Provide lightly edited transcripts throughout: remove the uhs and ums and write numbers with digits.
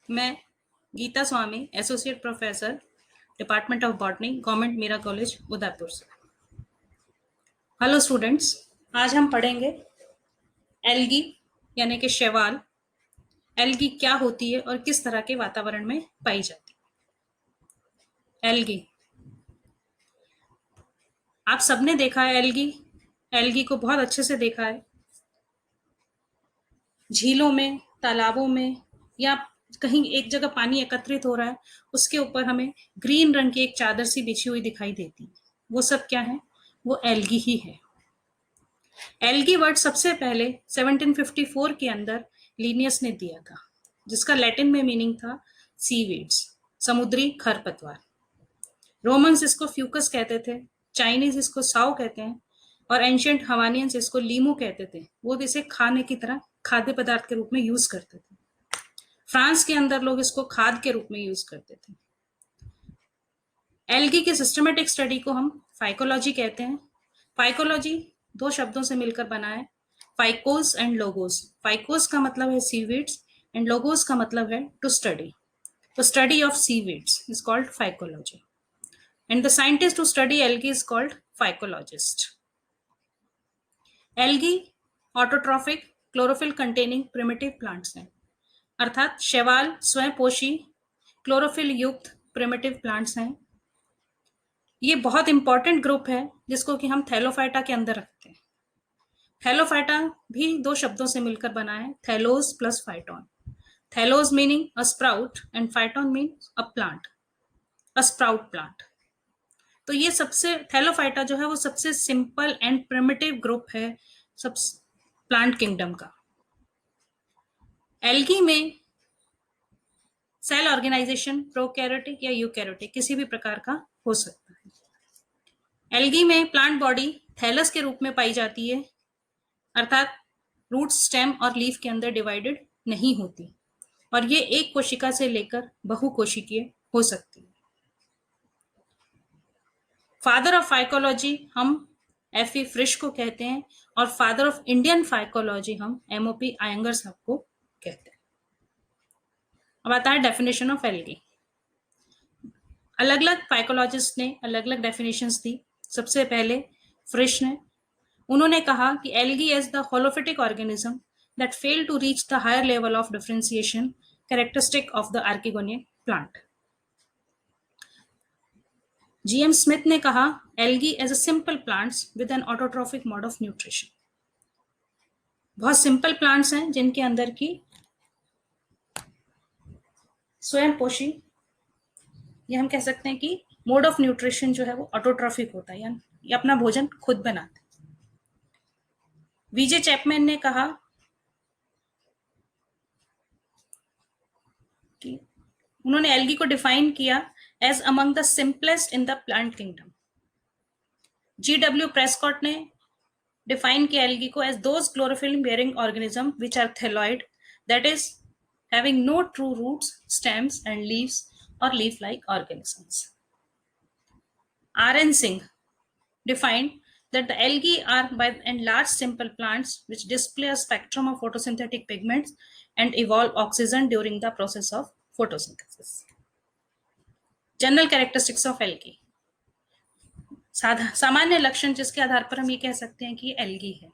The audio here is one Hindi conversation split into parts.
मैं Geeta Swami, associate professor, department of botany, government Meera college, Udaipur से। हेलो स्टूडेंट्स, आज हम पढ़ेंगे एल्गी यानी कि शैवाल। एल्गी क्या होती है और किस तरह के वातावरण में पाई जाती है। एल्गी, आप सबने देखा है एल्गी। एल्गी को बहुत अच्छे से देखा है, झीलों में, तालाबों में, या कहीं एक जगह पानी एकत्रित हो रहा है, उसके ऊपर हमें ग्रीन रंग की एक चादर सी बिछी हुई दिखाई देती है। वो सब क्या है? वो एल्गी ही है। एल्गी वर्ड सबसे पहले 1754 के अंदर लीनियस ने दिया था, जिसका लैटिन में मीनिंग था सीवीड्स, समुद्री खरपतवार। रोमन्स इसको फ्यूकस कहते थे, चाइनीज इसको साओ कहते हैं, और एंशियंट हवानियंस इसको लीमू कहते थे। वो इसे खाने की तरह खाद्य पदार्थ के रूप में यूज करते थे। फ्रांस के अंदर लोग इसको खाद के रूप में यूज करते थे। एल्गी की सिस्टमेटिक स्टडी को हम फाइकोलॉजी कहते हैं। फाइकोलॉजी दो शब्दों से मिलकर बना है, फाइकोस एंड लोगोस। फाइकोस का मतलब है सीवीड्स एंड लोगोस का मतलब है टू स्टडी। तो study of seaweeds is called phycology and the scientist to study algae is called phycologist. Algae autotrophic chlorophyll containing primitive plants हैं, अर्थात शैवाल स्वयं पोषी क्लोरोफिल युक्त प्रिमिटिव प्लांट्स हैं। ये बहुत इंपॉर्टेंट ग्रुप है जिसको कि हम थैलोफाइटा के अंदर रखते हैं। थैलोफाइटा भी दो शब्दों से मिलकर बना है, thallus plus phyton. Thallus meaning a sprout and phyton mean a plant, a sprout plant. तो ये सबसे थैलोफाइटा जो है वो सबसे सिंपल एंड प्रिमिटिव ग्रुप है सब प्लांट किंगडम का। एल्गी में सेल ऑर्गेनाइजेशन प्रोकैरियोटिक या यूकैरियोटिक किसी भी प्रकार का हो सकता है। एल्गी में प्लांट बॉडी थैलस के रूप में पाई जाती है, अर्थात रूट, स्टेम और लीफ के अंदर डिवाइडेड नहीं होती, और ये एक कोशिका से लेकर बहुकोशिकीय हो सकती है। फादर ऑफ फाइकोलॉजी हम एफ.ई. फ्रिश को कहते हैं, और फादर ऑफ इंडियन फाइकोलॉजी हम एम.ओ.पी. आयंगर साहब को कहते हैं। अब आता है डेफिनेशन ऑफ एल्गी। अलग अलग फाइकोलॉजिस्ट ने अलग अलग डेफिनेशंस दी। सबसे पहले फ्रिश ने, उन्होंने कहा कि algae is the holophytic organism that fail to reach the higher level of differentiation characteristic of the archegoniate plant. GM Smith ने कहा algae as a simple plants with an autotrophic mode of nutrition. बहुत सिंपल प्लांट्स हैं जिनके अंदर की स्वयं पोषी, ये हम कह सकते हैं कि मोड ऑफ न्यूट्रिशन जो है वो ऑटोट्रॉफिक होता है, यानी ये अपना भोजन खुद बनाते हैं। वीजे चैपमैन ने कहा कि उन्होंने एल्गी को डिफाइन किया as among the simplest in the plant kingdom. GW Prescott ने डिफाइन किया एल्गी को as those chlorophyll bearing organism which are thalloid, that is having no true roots, stems and leaves और leaf like organisms. R.N. Singh defined that the algae are by and large simple plants which display a spectrum of photosynthetic pigments and evolve oxygen during the process of photosynthesis. General characteristics of algae. सामान्य लक्षण जिसके आधार पर हम ये कह सकते हैं कि ये एल्गी है।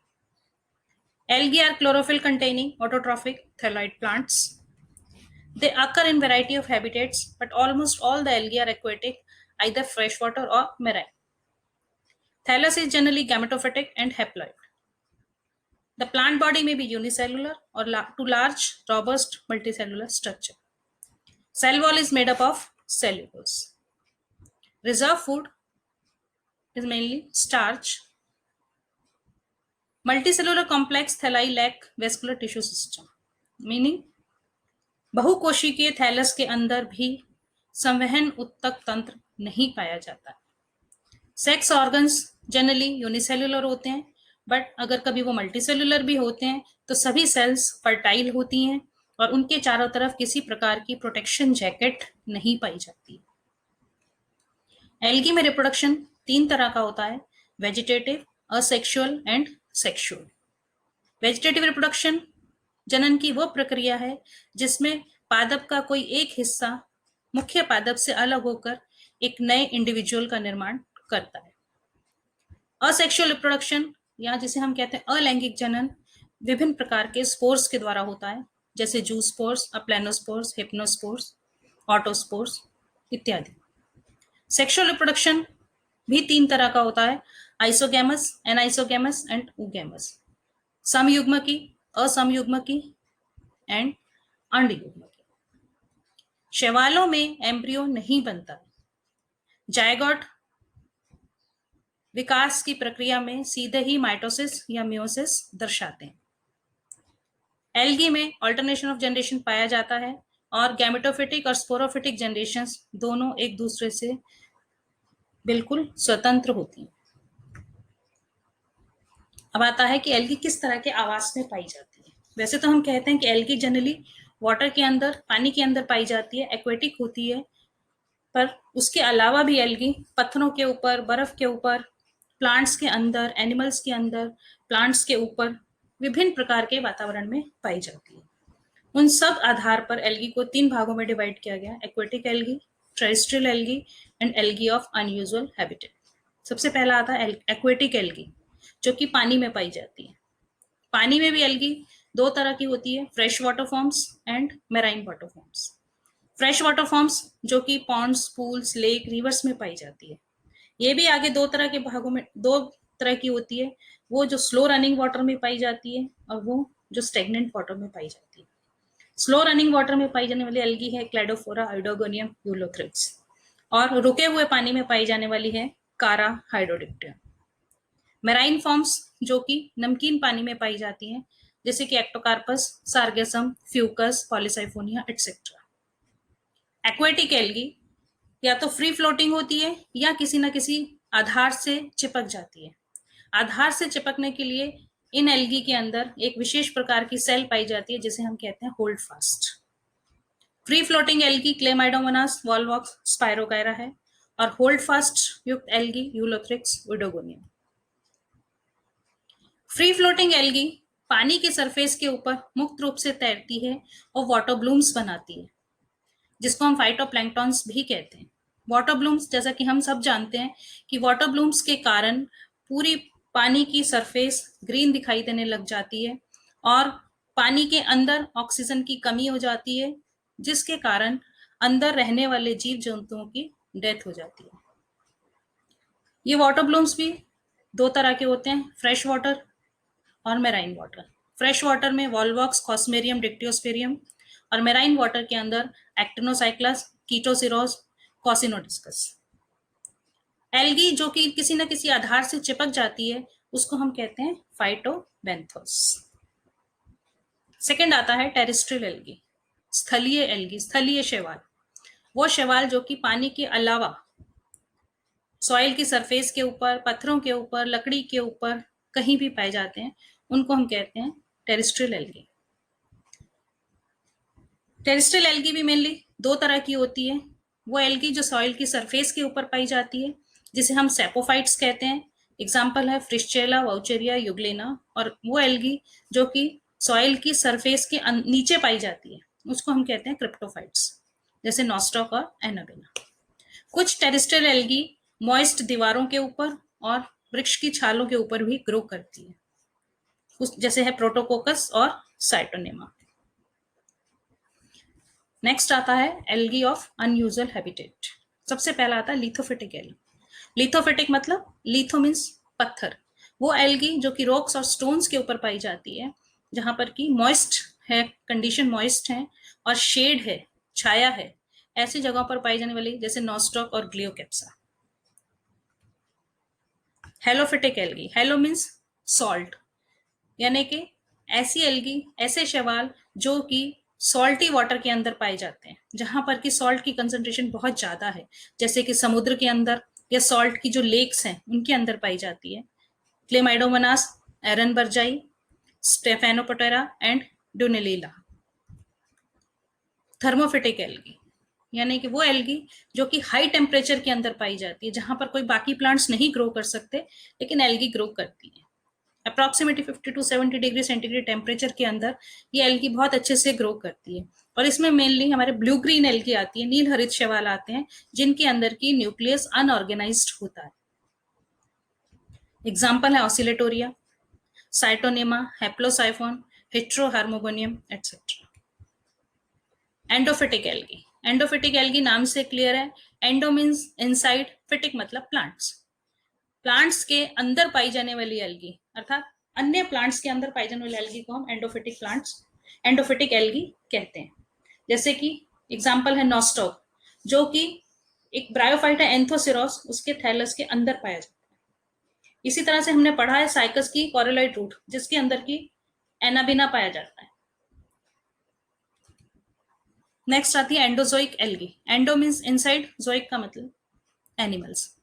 Algae are chlorophyll containing autotrophic thalloid plants. They occur in variety of habitats, but almost all the algae are aquatic, either freshwater or marine. Thallus is generally gametophytic and haploid. The plant body may be unicellular or to large, robust, multicellular structure. Cell wall is made up of cellulose. Reserve food is mainly starch. Multicellular complex thalli lack vascular tissue system, meaning बहुकोशिकीय थैलस के अंदर भी संवहन उत्तक तंत्र नहीं पाया जाता। सेक्स ऑर्गन्स जनरली यूनिसेल्युलर होते हैं, बट अगर कभी वो मल्टीसेल्युलर भी होते हैं तो सभी सेल्स फर्टाइल होती हैं और उनके चारों तरफ किसी प्रकार की प्रोटेक्शन जैकेट नहीं पाई जाती। एल्गी में रिप्रोडक्शन 3 तरह का होता है, vegetative, asexual and sexual. Vegetative reproduction जनन की वो प्रक्रिया है जिसमें पादप का कोई एक हिस्सा मुख्य पादप से अलग होकर एक नए इंडिविजुअल का निर्माण करता है। असेक्सुअल रिप्रोडक्शन या जिसे हम कहते हैं अलैंगिक जनन विभिन्न प्रकार के स्पोर्स के द्वारा होता है, जैसे जूस्पोर्स, अप्लेनोस्पोर्स, हिप्नोस्पोर्स, ऑटोस्पोर्स इत्यादि। सेक्सुअल रिप्रोडक्शन भी 3 तरह का होता है, isogamous, anisogamous and oogamous. समयुग्मकी, असमयुग्मकी and अंडयुग्मकी। शैवालों में एम्ब्रियो नहीं बनता। जायगोट विकास की प्रक्रिया में सीधे ही माइटोसिस या मियोसिस दर्शाते हैं। एल्गी में अल्टरनेशन ऑफ जनरेशन पाया जाता है और गैमेटोफिटिक और स्पोरोफिटिक जनरेशंस दोनों एक दूसरे से बिल्कुल स्वतंत्र होती हैं। अब आता है कि एल्गी किस तरह के आवास में पाई जाती है। वैसे तो हम कहते हैं कि एल्गी जनरली वाटर के अंदर, पानी के अंदर पाई जाती है, एक्वेटिक होती है, पर उसके अलावा भी एल्गी पत्थरों के ऊपर, बर्फ के ऊपर, प्लांट्स के अंदर, एनिमल्स के अंदर, प्लांट्स के ऊपर विभिन्न प्रकार के वातावरण में पाई जाती है। उन सब आधार पर एल्गी को 3 भागों में डिवाइड किया गया, aquatic algae, terrestrial algae and algae of unusual habitat. सबसे पहला आता है एक्वेटिक एल्गी, जो कि पानी में पाई जाती है। पानी में भी एल्गी 2 तरह की होती है, fresh water forms and marine water forms. Fresh water forms जो कि पॉन्ड्स, पूल्स, लेक, रिवर्स में पाई जाती है। ये भी आगे 2 तरह के भागों में 2 तरह की होती है, वो जो स्लो रनिंग वाटर में पाई जाती है और वो जो स्टेगनेंट वाटर में पाई जाती है। स्लो रनिंग वाटर में पाई जाने वाली एल्गी है क्लेडोफोरा आइडोगोनियम यूलोथ्रिक्स और रुके हुए पानी में पाई जाने वाली है कारा हाइड्रोडिक्टियम। मेराइन फॉर्म्स जो कि नमकीन पानी में पाई जाती हैं, जैसे कि Ectocarpus, sargassum, Fucus, Polysiphonia etcetera. Aquatic algae या तो फ्री फ्लोटिंग होती है या किसी न किसी आधार से चिपक जाती है। आधार से चिपकने के लिए इन एल्गी के अंदर एक विशेष प्रकार की सेल पाई जाती है, जिसे हम कहते हैं hold fast. Free floating algae Chlamydomonas, Volvox, Spirogyra है और होल्ड फास्ट युक्त algae Ulothrix, Oedogonium. Free floating algae पानी के सरफेस के ऊपर मुक्त रूप से तैरती है और वाटर ब्लूम्स बनाती है, जिसको हम फाइटोप्लैंक्टन्स भी कहते हैं। वाटर ब्लूम्स, जैसा कि हम सब जानते हैं कि वाटर ब्लूम्स के कारण पूरी पानी की सरफेस ग्रीन दिखाई देने लग जाती है और पानी के अंदर ऑक्सीजन की कमी हो जाती है, जिसके कारण अंदर रहने वाले जीव जंतुओं की डेथ हो जाती है। ये वाटर ब्लूम्स भी 2 तरह के होते हैं, फ्रेश वाटर और मेराइन वाटर। फ्रेश वाटर में वॉलवॉक्स, कॉस्मेरियम, डिक्टियोस्पेरियम और मेराइन वाटर के अंदर एक्टिनोसाइक्लस, कीटोसिरोस, कॉसिनोडिस्कस। एल्गी जो कि किसी न किसी आधार से चिपक जाती है, उसको हम कहते हैं फाइटोबेंथोस। सेकंड आता है टेरेस्ट्रियल एल्गी, स्थलीय एल्गी, स्थलीय शैवाल। वो शैवाल जो कि पानी के अलावा सॉइल की सरफेस के ऊपर, पत्थरों के ऊपर, लकड़ी के ऊपर कहीं भी पाए जाते हैं, उनको हम कहते हैं टेरेस्ट्रियल एल्गी। टेरेस्ट्रियल एल्गी भी मेनली 2 तरह की होती है। वो एल्गी जो सॉइल की सरफेस के ऊपर पाई जाती है, जिसे हम सेपोफाइट्स कहते हैं। एग्जाम्पल है फ्रिश्चेला, वाउचेरिया, युगलेना। और वो एल्गी जो कि सॉइल की सरफेस के नीचे पाई जाती है, उसको हम कहते हैं क्रिप्टोफाइट्स, जैसे नॉस्टॉक और एनाबेना। कुछ टेरेस्ट्रियल एल्गी मॉइस्ट दीवारों के ऊपर और वृक्ष की छालों के ऊपर भी ग्रो करती है, जैसे है प्रोटोकोकस और साइटोनेमा। नेक्स्ट आता है एल्गी ऑफ अनयूजुअल हैबिटेट। सबसे पहला आता है लिथोफिटिक एल्गी। लिथोफिटिक मतलब लिथो मीन्स पत्थर। वो एल्गी जो कि रॉक्स और स्टोन्स के ऊपर पाई जाती है, जहां पर कि मॉइस्ट है, कंडीशन मॉइस्ट है और शेड है, छाया है, ऐसी जगहों पर पाई जाने वाली, जैसे नॉस्टॉक और ग्लियोकेप्सा। हेलोफिटिक एल्गी, हेलो मीन्स सॉल्ट, यानी कि ऐसी एल्गी, ऐसे शैवाल जो कि सॉल्टी वाटर के अंदर पाए जाते हैं, जहां पर कि सॉल्ट की कंसंट्रेशन बहुत ज्यादा है, जैसे कि समुद्र के अंदर या सॉल्ट की जो लेक्स हैं उनके अंदर पाई जाती है। Chlamydomonas, ehrenbergii, Stephanosphaera and Dunaliella. Thermophytic algae, यानी कि वो एल्गी जो कि हाई टेम्परेचर के अंदर पाई जाती है, जहां पर कोई बाकी प्लांट्स नहीं ग्रो कर सकते, लेकिन एल्गी ग्रो करती है। Approximately 50 to 70 degree centigrade temperature के अंदर ये एल्गी बहुत अच्छे से ग्रो करती है। और इसमें मेनली हमारे ब्लू ग्रीन एल्गी आती है, नील हरित शैवाल आते हैं, जिनके अंदर की न्यूक्लियस अनऑर्गेनाइज्ड होता है। एग्जाम्पल है ऑसिलेटोरिया, साइटोनेमा, हैप्लोसाइफोन, हेट्रोहार्मोगोनियम एटसेट्रा। एंडोफिटिक एल्गी, एंडोफिटिक एल्गी नाम से क्लियर है, एंडो मीन्स इनसाइड, फिटिक मतलब प्लांट्स। प्लांट्स के अंदर पाई जाने वाली एल्गी अर्थात अन्य प्लांट्स के अंदर पाई जाने वाली एल्गी को हम एंडोफिटिक एल्गी कहते हैं। जैसे कि एग्जांपल है नॉस्टॉक, जो कि एक ब्रायोफाइट है एंथोसिरोस, उसके थैलस के अंदर पाया जाता है। इसी तरह से हमने पढ़ा है साइकस की कोरोलॉइड रूट, जिसके अंदर की एनाबिना पाया जाता है। नेक्स्ट आती है endozoic algae. Endo means inside, zoic का मतलब एनिमल्स।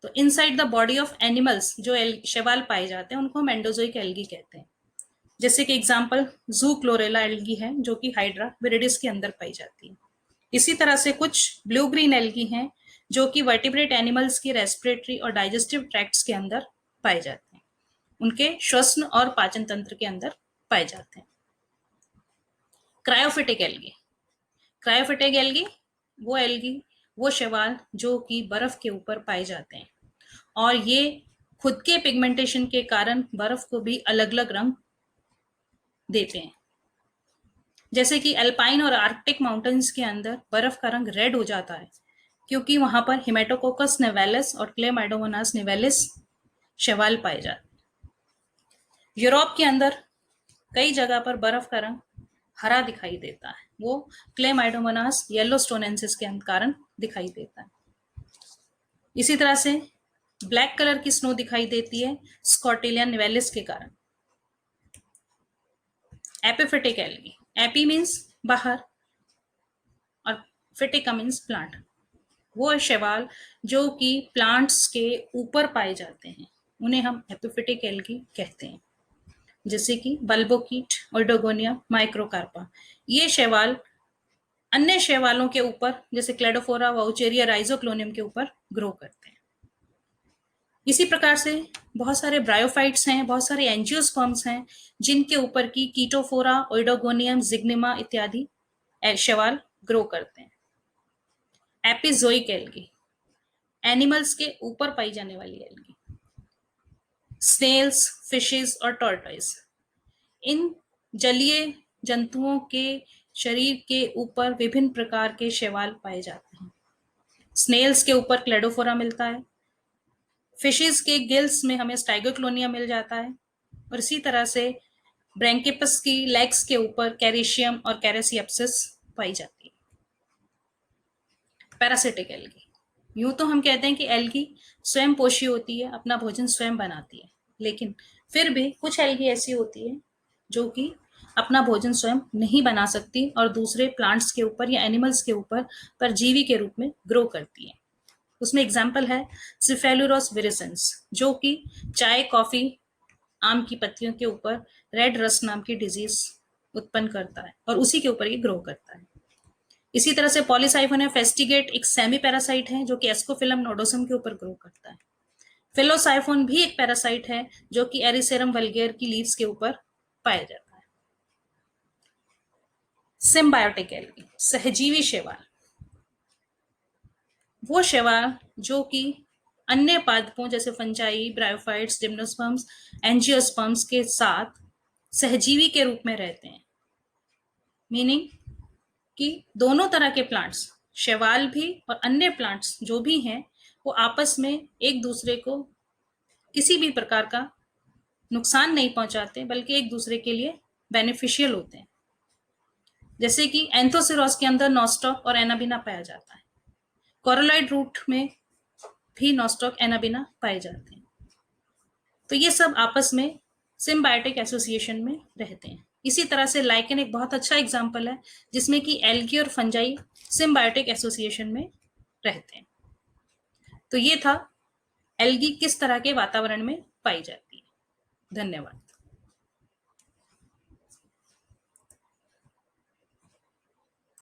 तो inside the body of animals जो शैवाल पाए जाते हैं उनको हम एंडोजोइक एल्गी कहते हैं। जैसे कि एग्जांपल जू क्लोरेला एल्गी है, जो कि हाइड्रा विरिडिस के अंदर पाई जाती है। इसी तरह से कुछ ब्लू ग्रीन एल्गी हैं जो कि वर्टिब्रेट एनिमल्स की रेस्पिरेटरी और डाइजेस्टिव ट्रैक्ट्स के अंदर पाए जाते हैं, उनके श्वसन और पाचन तंत्र के अंदर पाए जाते हैं। क्रायोफिटिक एल्गी, क्रायोफिटिक एल्गी वो शैवाल जो कि बर्फ के ऊपर पाए जाते हैं, और ये खुद के पिगमेंटेशन के कारण बर्फ को भी अलग अलग रंग देते हैं। जैसे कि अल्पाइन और आर्कटिक माउंटेन्स के अंदर बर्फ का रंग रेड हो जाता है, क्योंकि वहां पर हिमेटोकोकस निवेलिस और क्लेमाइडोमोनास निवेलिस शैवाल पाए जाते हैं। यूरोप के अंदर कई जगह पर बर्फ का रंग हरा दिखाई देता है, वो क्लेमाइडोमोनास येलोस्टोनेंसिस के कारण दिखाई देता है। इसी तरह से ब्लैक कलर की स्नो दिखाई देती है स्कॉटिलियन निवेलिस के कारण। एपिफिटिक एल्गी, एपी मीन्स बाहर और फिटिका मीन्स प्लांट। वो शैवाल जो कि प्लांट्स के ऊपर पाए जाते हैं उन्हें हम एपिफिटिक एल्गी कहते हैं। जैसे कि बल्बोकीट, ओइडोगोनिया, माइक्रोकार्पा, ये शैवाल अन्य शैवालों के ऊपर जैसे क्लेडोफोरा, वाउचेरिया, राइजोक्लोनियम के ऊपर ग्रो करते हैं। इसी प्रकार से बहुत सारे ब्रायोफाइट्स हैं, बहुत सारे एंजियोस्पर्म्स हैं जिनके ऊपर की कीटोफोरा, ओइडोगोनियम, जिग्निमा इत्यादि शैवाल ग्रो करते हैं। एपिजोइक एल्गी, एनिमल्स के ऊपर पाई जाने वाली एल्गी। स्नेल्स, फिशेस और टॉर्टॉइस, इन जलीय जंतुओं के शरीर के ऊपर विभिन्न प्रकार के शैवाल पाए जाते हैं। स्नेल्स के ऊपर क्लेडोफोरा मिलता है, फिशेस के गिल्स में हमें स्टाइगोक्लोनिया मिल जाता है, और इसी तरह से ब्रैंकिपस की लेग्स के ऊपर कैरिशियम और कैरेसियप्सिस पाई जाती है। पैरासिटिक एल्गी, यूं तो हम कहते हैं कि एल्गी स्वयं पोषी होती है, अपना भोजन स्वयं बनाती है, लेकिन फिर भी कुछ एल्गी ऐसी होती है जो कि अपना भोजन स्वयं नहीं बना सकती और दूसरे प्लांट्स के ऊपर या एनिमल्स के ऊपर परजीवी के रूप में ग्रो करती है। उसमें एग्जाम्पल है सिफेलुरोस विरिसेंस, जो कि चाय, कॉफी, आम की पत्तियों के ऊपर रेड रस्ट नाम की डिजीज उत्पन्न करता है और उसी के ऊपर ये ग्रो करता है। इसी तरह से पॉलीसाइफोनिया फेस्टिगेट एक सेमी पैरासाइट है जो कि एस्कोफिलम नोडोसम के ऊपर ग्रो करता है। फिलोसाइफोन भी एक पैरासाइट है जो कि एरिसेरम वल्गेर की लीव्स के ऊपर पाया जाता है। सिम्बायोटिक एल्गी, सहजीवी शैवाल, वो शैवाल जो कि अन्य पादपों जैसे फंजाई, ब्रायोफाइट्स, जिम्नोस्पर्म्स, एंजियोस्पर्म्स के साथ सहजीवी के रूप में रहते हैं। मीनिंग कि दोनों तरह के प्लांट्स, शैवाल भी और अन्य प्लांट्स जो भी हैं, वो आपस में एक दूसरे को किसी भी प्रकार का नुकसान नहीं पहुंचाते, बल्कि एक दूसरे के लिए बेनिफिशियल होते हैं। जैसे कि एंथोसिरोस के अंदर नॉस्टॉक और एनाबिना पाया जाता है, कोरोलॉइड रूट में भी नॉस्टॉक, एनाबिना पाए जाते हैं। तो ये सब आपस में सिम्बायोटिक एसोसिएशन में रहते हैं। इसी तरह से लाइकेन एक बहुत अच्छा एग्जाम्पल है जिसमें कि एल्गी और फंजाई सिम्बायोटिक एसोसिएशन में रहते हैं। तो ये था एल्गी किस तरह के वातावरण में पाई जाती है। धन्यवाद।